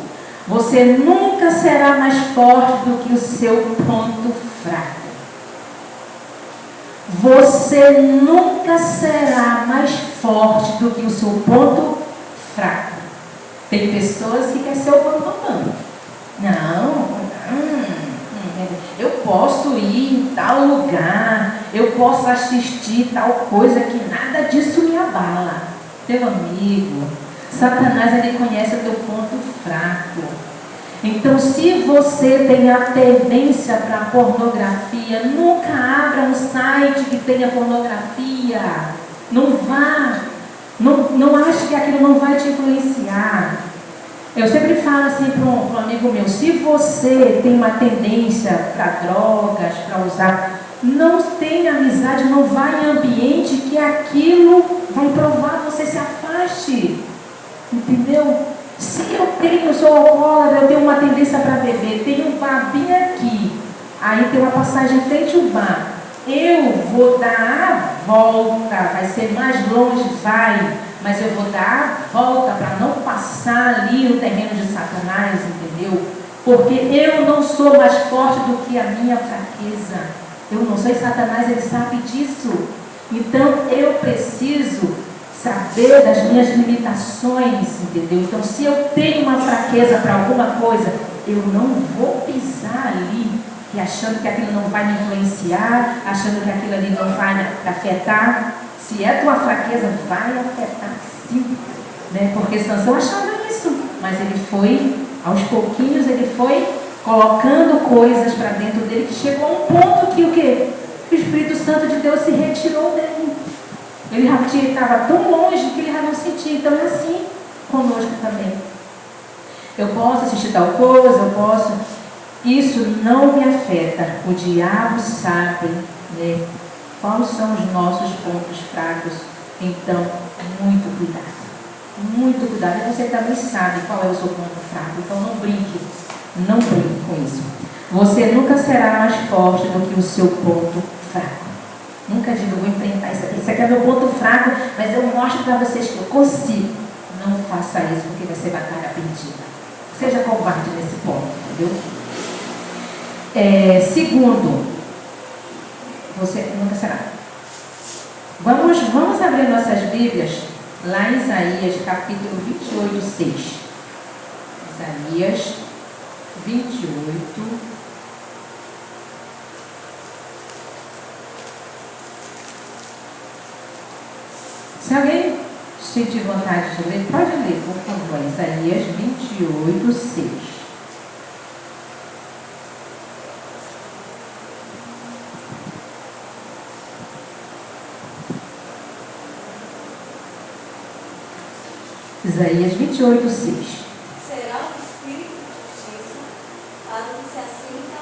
você nunca será mais forte do que o seu ponto fraco. Você nunca será mais forte do que o seu ponto fraco. Tem pessoas que querem ser o bambambam. Eu posso ir em tal lugar, eu posso assistir tal coisa, que nada disso me abala. Meu amigo, Satanás, ele conhece o teu ponto fraco. Então, se você tem a tendência para a pornografia, nunca abra um site que tenha pornografia. Não vá. Não ache que aquilo não vai te influenciar. Eu sempre falo assim para um amigo meu: se você tem uma tendência para drogas, para usar, não tenha amizade, não vá em ambiente que aquilo vai provar, você se afaste. Entendeu? Se eu sou alcoólatra, eu tenho uma tendência para beber, tem um bar bem aqui, aí tem uma passagem em frente ao bar, eu vou dar a volta, vai ser mais longe, mas eu vou dar a volta para não passar ali no terreno de Satanás, entendeu? Porque eu não sou mais forte do que a minha fraqueza, eu não sou, e Satanás, ele sabe disso. Então eu preciso saber das minhas limitações, entendeu? Então, se eu tenho uma fraqueza para alguma coisa, eu não vou pisar ali, e achando que aquilo não vai me influenciar, achando que aquilo ali não vai me afetar. Se é tua fraqueza, vai afetar sim, né? Porque Sansão achava isso, mas ele foi, aos pouquinhos, ele foi colocando coisas para dentro dele, que chegou a um ponto que o quê? O Espírito Santo de Deus se retirou dele. Ele já estava tão longe que ele já não sentia. Então é assim conosco também. Eu posso assistir tal coisa, eu posso. Isso não me afeta. O diabo sabe, né, quais são os nossos pontos fracos. Então, muito cuidado. Muito cuidado. E você também sabe qual é o seu ponto fraco. Então não brinque. Não brinque com isso. Você nunca será mais forte do que o seu ponto fraco. Nunca diga: eu vou enfrentar isso aqui. Isso aqui é meu ponto fraco, mas eu mostro para vocês que eu consigo. Não faça isso, porque vai ser batalha perdida. Seja covarde nesse ponto, entendeu? Segundo, você nunca será. Vamos abrir nossas Bíblias lá em Isaías, capítulo 28, 6. Isaías 28. Se alguém sentir vontade de ler, pode ler, por favor. Isaías 28, 6. Isaías 28, 6. Será o Espírito de justiça para o que se assenta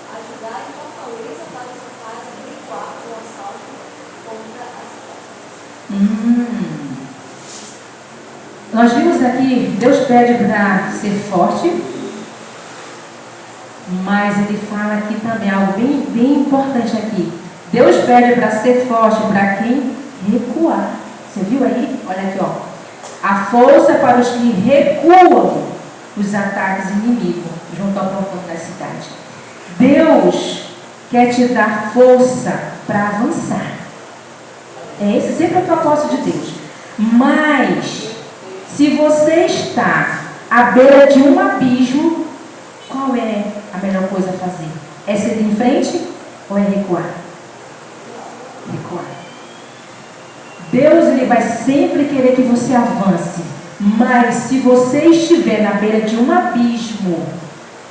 a ajudar em fortaleza para os que fazem recuar o assalto contra as portas. Nós vimos aqui, Deus pede para ser forte, mas ele fala aqui também algo bem, bem importante aqui. Deus pede para ser forte para quem recuar. Você viu aí? Olha aqui, ó. A força para os que recuam os ataques inimigos junto ao portão da cidade. Deus quer te dar força para avançar. Esse sempre é o propósito de Deus. Mas, se você está à beira de um abismo, qual é a melhor coisa a fazer? É seguir em frente ou é recuar? Recuar. Deus, ele vai sempre querer que você avance. Mas se você estiver na beira de um abismo,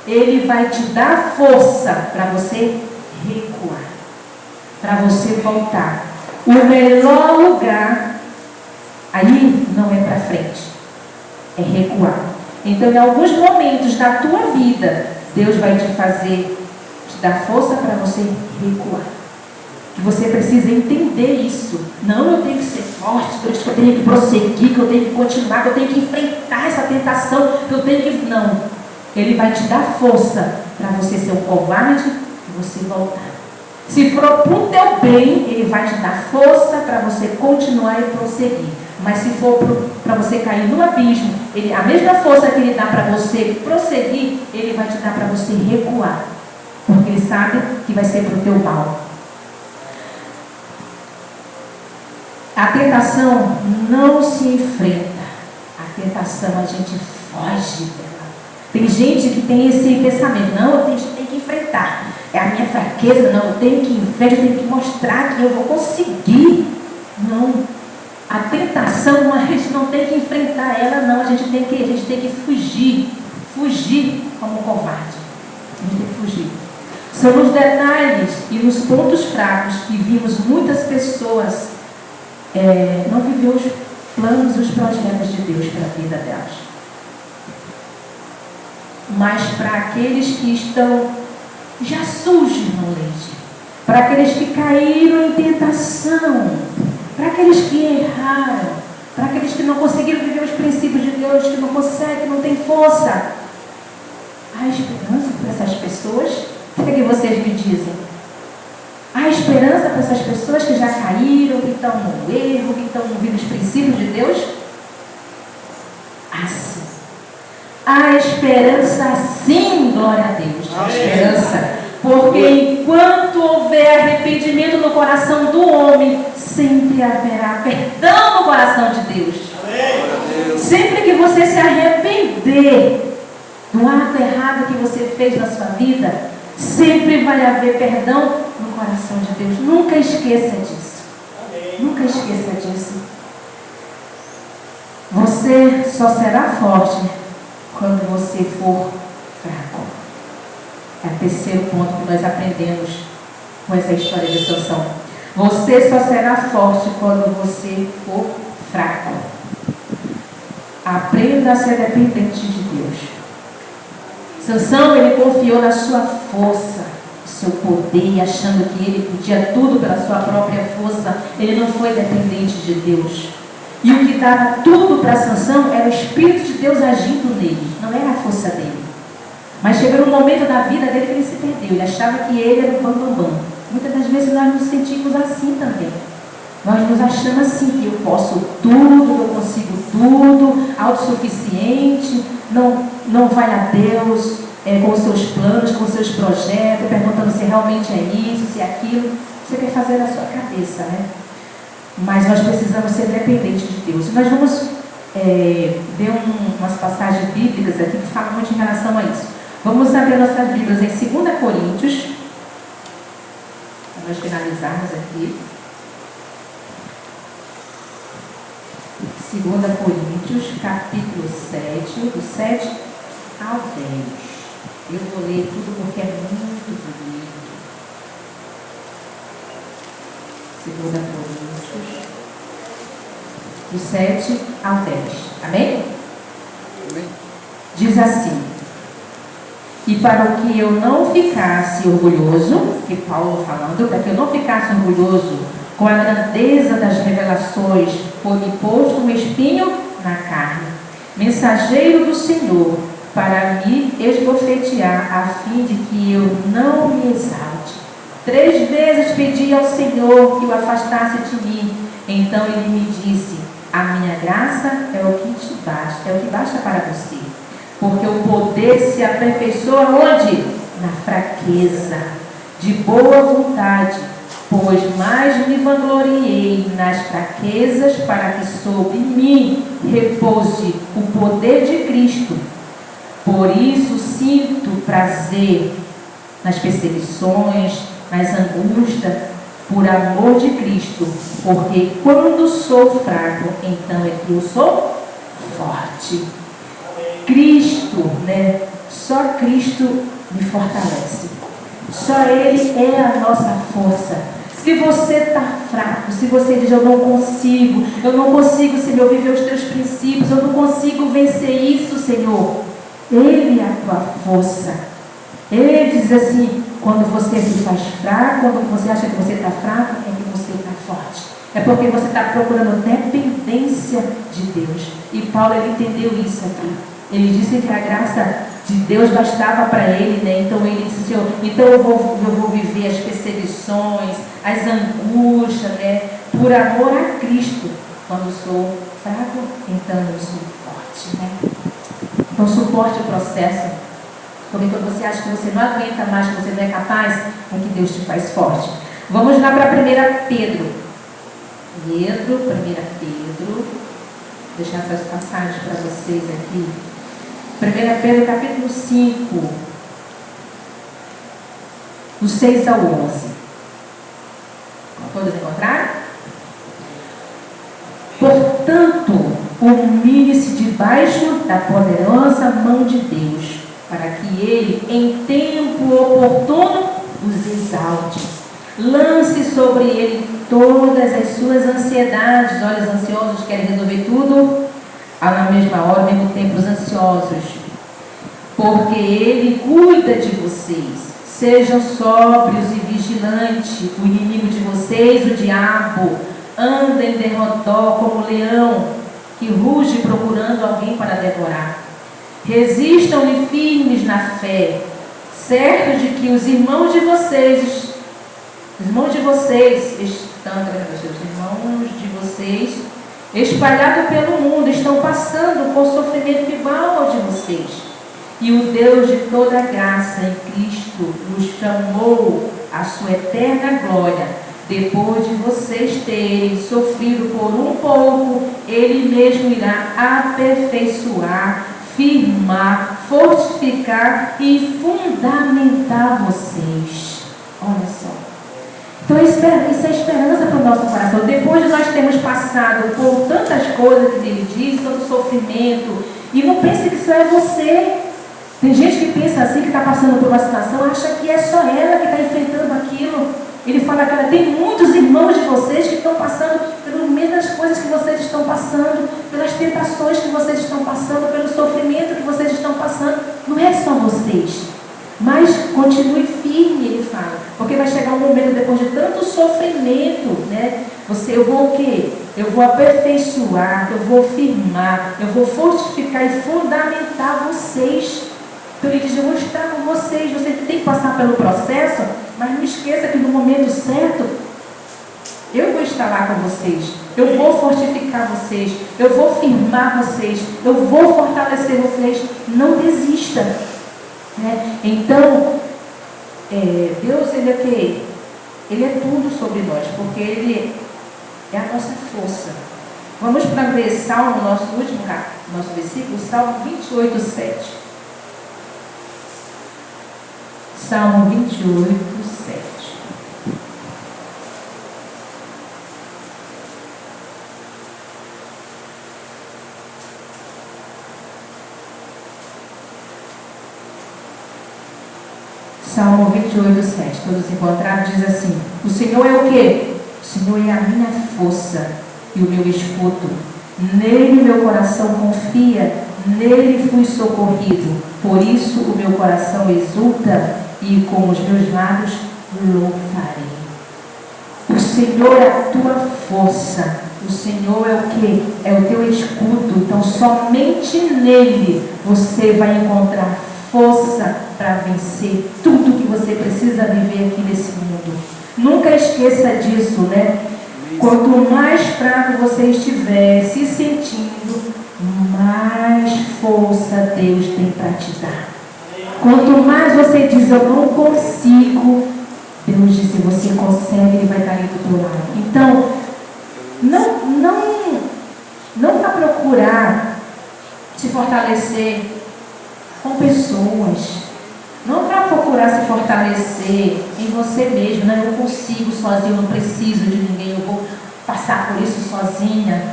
ele vai te dar força para você recuar, para você voltar. O melhor lugar aí não é para frente, é recuar. Então, em alguns momentos da tua vida, Deus vai te fazer, te dar força para você recuar. Que você precisa entender isso. Não, eu tenho que ser forte, por isso que eu tenho que prosseguir, que eu tenho que continuar, que eu tenho que enfrentar essa tentação, que eu tenho que... Não. Ele vai te dar força para você ser um covarde e você voltar. Se for para o teu bem, Ele vai te dar força para você continuar e prosseguir. Mas se for para você cair no abismo, a mesma força que Ele dá para você prosseguir, Ele vai te dar para você recuar. Porque Ele sabe que vai ser para o teu mal. A tentação não se enfrenta. A tentação a gente foge dela. Tem gente que tem esse pensamento: não, a gente tem que enfrentar. É a minha fraqueza, não, eu tenho que enfrentar, eu tenho que mostrar que eu vou conseguir. Não. A tentação, a gente não tem que enfrentar ela, não. A gente tem que fugir. Fugir como covarde. A gente tem que fugir. São nos detalhes e nos pontos fracos que vimos muitas pessoas não viver os planos e os projetos de Deus para a vida delas. Mas para aqueles que estão já sujos no leite, para aqueles que caíram em tentação, para aqueles que erraram, para aqueles que não conseguiram viver os princípios de Deus, que não conseguem, não têm força, há esperança para essas pessoas? O que vocês me dizem? Há esperança para essas pessoas que já caíram, que estão no erro, que estão ouvindo os princípios de Deus? Há sim. Há esperança sim, glória a Deus. Há esperança. Porque enquanto houver arrependimento no coração do homem, sempre haverá perdão no coração de Deus. Sempre que você se arrepender do ato errado que você fez na sua vida, sempre vai haver perdão no coração de Deus. Nunca esqueça disso. Nunca esqueça disso. Você só será forte quando você for fraco. É o terceiro ponto que nós aprendemos com essa história de Sansão. Você só será forte quando você for fraco. Aprenda a ser dependente de Deus. Sansão, ele confiou na sua força, no seu poder, achando que ele podia tudo pela sua própria força. Ele não foi dependente de Deus. E o que dava tudo para Sansão era o Espírito de Deus agindo nele, não era a força dele. Mas chegou um momento da vida dele que ele se perdeu. Ele achava que ele era o bambambam. Muitas das vezes nós nos sentimos assim também. Nós nos achamos assim, que eu posso tudo, eu consigo tudo, autossuficiente, não vai a Deus com os seus planos, com os seus projetos, perguntando se realmente é isso, se é aquilo. Você quer fazer na sua cabeça, né? Mas nós precisamos ser dependentes de Deus. Nós vamos ver umas passagens bíblicas aqui que falam muito em relação a isso. Vamos abrir nossas Bíblias em 2 Coríntios, para nós finalizarmos aqui. 2 Coríntios, capítulo 7, do 7 ao 10. Eu vou ler tudo porque é muito bonito. 2 Coríntios, do 7 ao 10. Amém? Amém. Diz assim: e para o que eu não ficasse orgulhoso, que Paulo falando, para que eu não ficasse orgulhoso com a grandeza das revelações, foi-me posto um espinho na carne, mensageiro do Senhor, para me esbofetear, a fim de que eu não me exalte. 3 vezes pedi ao Senhor que o afastasse de mim. Então ele me disse: a minha graça é o que te basta, é o que basta para você. Porque o poder se aperfeiçoa onde? Na fraqueza. De boa vontade, pois mais me vangloriei nas fraquezas, para que sobre mim repouse o poder de Cristo. Por isso sinto prazer nas perseguições, nas angústias, por amor de Cristo, porque quando sou fraco, então é que eu sou forte. Cristo, né? Só Cristo me fortalece. Só Ele é a nossa força. Se você está fraco, se você diz: eu não consigo, Senhor, viver os teus princípios, eu não consigo vencer isso, Senhor. Ele é a tua força. Ele diz assim: quando você se faz fraco, quando você acha que você está fraco, é que você está forte. É porque você está procurando dependência de Deus. E Paulo, ele entendeu isso aqui. Ele disse que a graça de Deus bastava para ele, né? Então ele disse, Senhor, então eu vou viver as perseguições, as angústias, né? Por amor a Cristo. Quando sou fraco, então eu sou forte, né? Então suporte o processo. Porque quando você acha que você não aguenta mais, que você não é capaz, é que Deus te faz forte. Vamos lá para 1 Pedro. 1 Pedro. Vou deixar essas passagens para vocês aqui. 1 Pedro capítulo 5, do 6 ao 11. Todos encontraram? Portanto, humilhe-se debaixo da poderosa mão de Deus, para que Ele, em tempo oportuno, os exalte. Lance sobre Ele todas as suas ansiedades. Olhos ansiosos querem resolver tudo na mesma hora, ao mesmo tempo os ansiosos, porque Ele cuida de vocês. Sejam sóbrios e vigilantes. O inimigo de vocês, o diabo, anda em derredor como leão que ruge procurando alguém para devorar. Resistam-lhe firmes na fé, certos de que os irmãos de vocês espalhados pelo mundo, estão passando por sofrimento igual ao de vocês. E o Deus de toda graça em Cristo nos chamou à sua eterna glória. Depois de vocês terem sofrido por um pouco, Ele mesmo irá aperfeiçoar, firmar, fortificar e fundamentar vocês. Olha só. Então isso é esperança para o nosso coração. Depois de nós termos passado por tantas coisas que Ele diz, tanto sofrimento, e não pense que só é você. Tem gente que pensa assim, que está passando por uma situação, acha que é só ela que está enfrentando aquilo. Ele fala que tem muitos irmãos de vocês que estão passando pelas mesmas coisas que vocês estão passando, pelas tentações que vocês estão passando, pelo sofrimento que vocês estão passando. Não é só vocês. Mas continue firme, ele fala. Porque vai chegar um momento, depois de tanto sofrimento, né? Eu vou o quê? Eu vou aperfeiçoar, eu vou firmar, eu vou fortificar e fundamentar vocês. Então ele diz, eu vou estar com vocês. Você tem que passar pelo processo, mas não esqueça que no momento certo, eu vou estar lá com vocês. Eu vou fortificar vocês. Eu vou firmar vocês. Eu vou fortalecer vocês. Não desista. Né? Então, Deus, Ele é o quê? Ele é tudo sobre nós, porque Ele é a nossa força. Vamos para ver Salmo, nosso versículo, Salmo 28, 7. Salmo 28, 7. Salmo 28, 7. Todos encontraram, diz assim: o Senhor é o quê? O Senhor é a minha força e o meu escudo. Nele meu coração confia, nele fui socorrido. Por isso o meu coração exulta e com os meus lábios louvarei. O Senhor é a tua força. O Senhor é o quê? É o teu escudo. Então somente nele você vai encontrar força para vencer tudo que você precisa viver aqui nesse mundo. Nunca esqueça disso, né? Quanto mais fraco você estiver se sentindo, mais força Deus tem para te dar. Quanto mais você diz, eu não consigo, Deus diz, se você consegue, Ele vai estar aí do teu lado. Então, não para procurar se fortalecer com pessoas. Não para procurar se fortalecer em você mesmo. Não, eu consigo sozinho, eu não preciso de ninguém, eu vou passar por isso sozinha.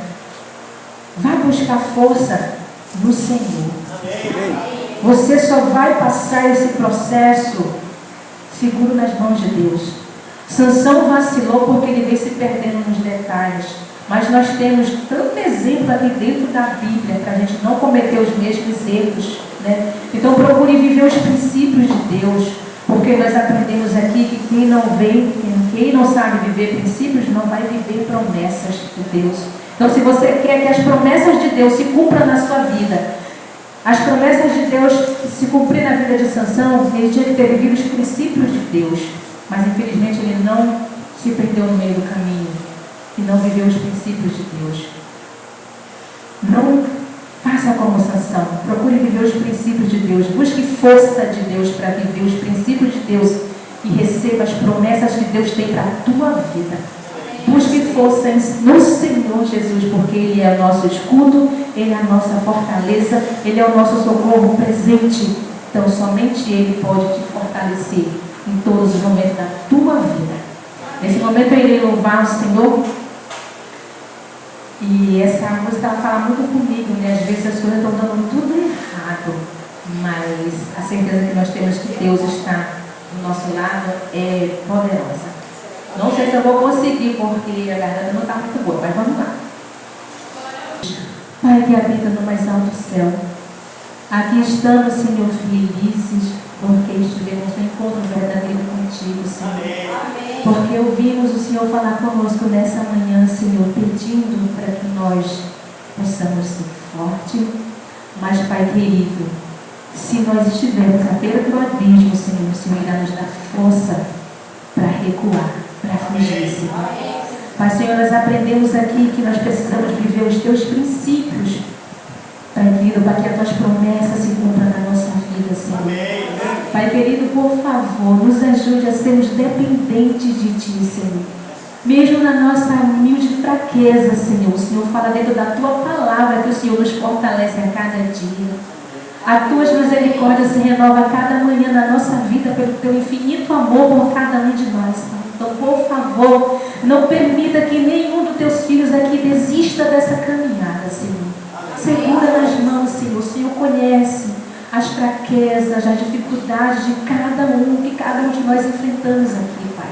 Vai buscar força no Senhor. Amém. Você só vai passar esse processo seguro nas mãos de Deus. Sansão vacilou porque ele veio se perdendo nos detalhes. Mas nós temos tanto exemplo aqui dentro da Bíblia para a gente não cometer os mesmos erros, né? Então procure viver os princípios de Deus, porque nós aprendemos aqui que quem não sabe viver princípios não vai viver promessas de Deus. Então se você quer que as promessas de Deus se cumpram na sua vida, As promessas de Deus se cumprir na vida de Sansão, ele tinha que ter vivido os princípios de Deus, mas infelizmente ele não se perdeu no meio do caminho e não viveu os princípios de Deus. Não faça como Sansão, procure viver os princípios de Deus, busque força de Deus para viver os princípios de Deus e receba as promessas que Deus tem para a tua vida. Busque força no Senhor Jesus, porque Ele é o nosso escudo, Ele é a nossa fortaleza, Ele é o nosso socorro presente. Então somente Ele pode te fortalecer em todos os momentos da tua vida. Nesse momento eu irei louvar o Senhor. E essa música ela fala muito comigo, né? Às vezes as coisas estão dando tudo errado, mas a certeza que nós temos que Deus está do nosso lado é poderosa. Não sei se eu vou conseguir, porque a garganta não está muito boa, mas vamos lá. Pai que habita no mais alto céu, aqui estamos, Senhor, felizes, porque estivemos no encontro verdadeiro contigo, Senhor. Amém. Porque ouvimos o Senhor falar conosco nessa manhã, Senhor, pedindo para que nós possamos ser fortes. Mas, Pai querido, se nós estivermos à beira do abismo, Senhor, o Senhor irá nos dar força para recuar, para fugir, Senhor. Pai, Senhor, nós aprendemos aqui que nós precisamos viver os teus princípios, Pai querido, para que as tuas promessas se cumpram na nossa vida, Senhor. Pai querido, por favor, nos ajude a sermos dependentes de Ti, Senhor. Mesmo na nossa humilde fraqueza, Senhor, o Senhor fala dentro da Tua palavra que o Senhor nos fortalece a cada dia. As Tuas misericórdias se renovam a cada manhã na nossa vida pelo Teu infinito amor por cada um de nós, Pai. Então, por favor, não permita que nenhum dos Teus filhos aqui desista dessa caminhada, Senhor. Segura nas mãos, Senhor. O Senhor conhece as fraquezas, as dificuldades de cada um, que cada um de nós enfrentamos aqui, Pai.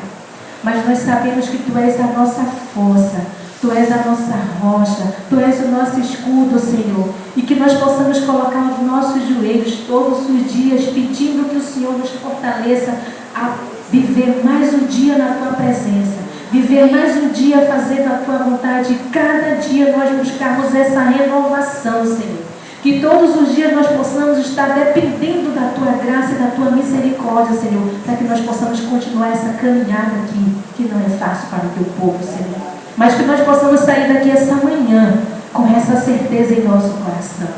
Mas nós sabemos que Tu és a nossa força, Tu és a nossa rocha, Tu és o nosso escudo, Senhor. E que nós possamos colocar os nossos joelhos todos os dias, pedindo que o Senhor nos fortaleça a viver mais um dia na Tua presença, viver mais um dia fazendo a Tua vontade. E cada dia nós buscarmos essa renovação, Senhor. Que todos os dias nós possamos estar dependendo da Tua graça e da Tua misericórdia, Senhor, para que nós possamos continuar essa caminhada aqui, que não é fácil para o Teu povo, Senhor. Mas que nós possamos sair daqui essa manhã com essa certeza em nosso coração.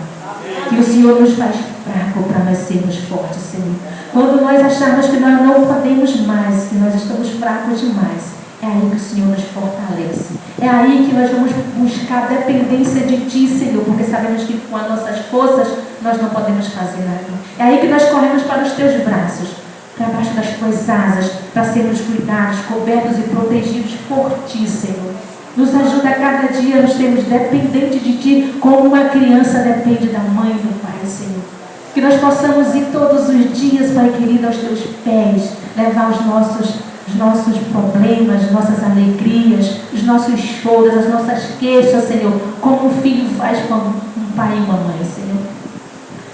Que o Senhor nos faz fraco para nós sermos fortes, Senhor. Quando nós acharmos que nós não podemos mais, que nós estamos fracos demais, é aí que o Senhor nos fortalece. É aí que nós vamos buscar dependência de Ti, Senhor, porque sabemos que com as nossas forças nós não podemos fazer nada. É aí que nós corremos para os Teus braços, para baixo das Tuas asas, para sermos cuidados, cobertos e protegidos por Ti, Senhor. Nos ajuda a cada dia a nos termos dependente de Ti, como uma criança depende da mãe e do Pai, Senhor. Que nós possamos ir todos os dias, Pai querido, aos Teus pés, levar os nossos problemas, nossas alegrias, os nossos choros, as nossas queixas, Senhor, como um filho faz quando um pai e uma mãe, Senhor.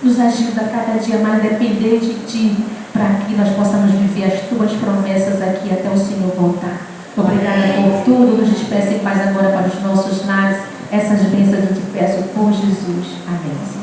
Nos ajuda a cada dia mais depender de Ti, para que nós possamos viver as Tuas promessas aqui até o Senhor voltar. Obrigada por tudo, nos despeça em paz agora para os nossos lares. Essas bênçãos eu te peço por Jesus. Amém.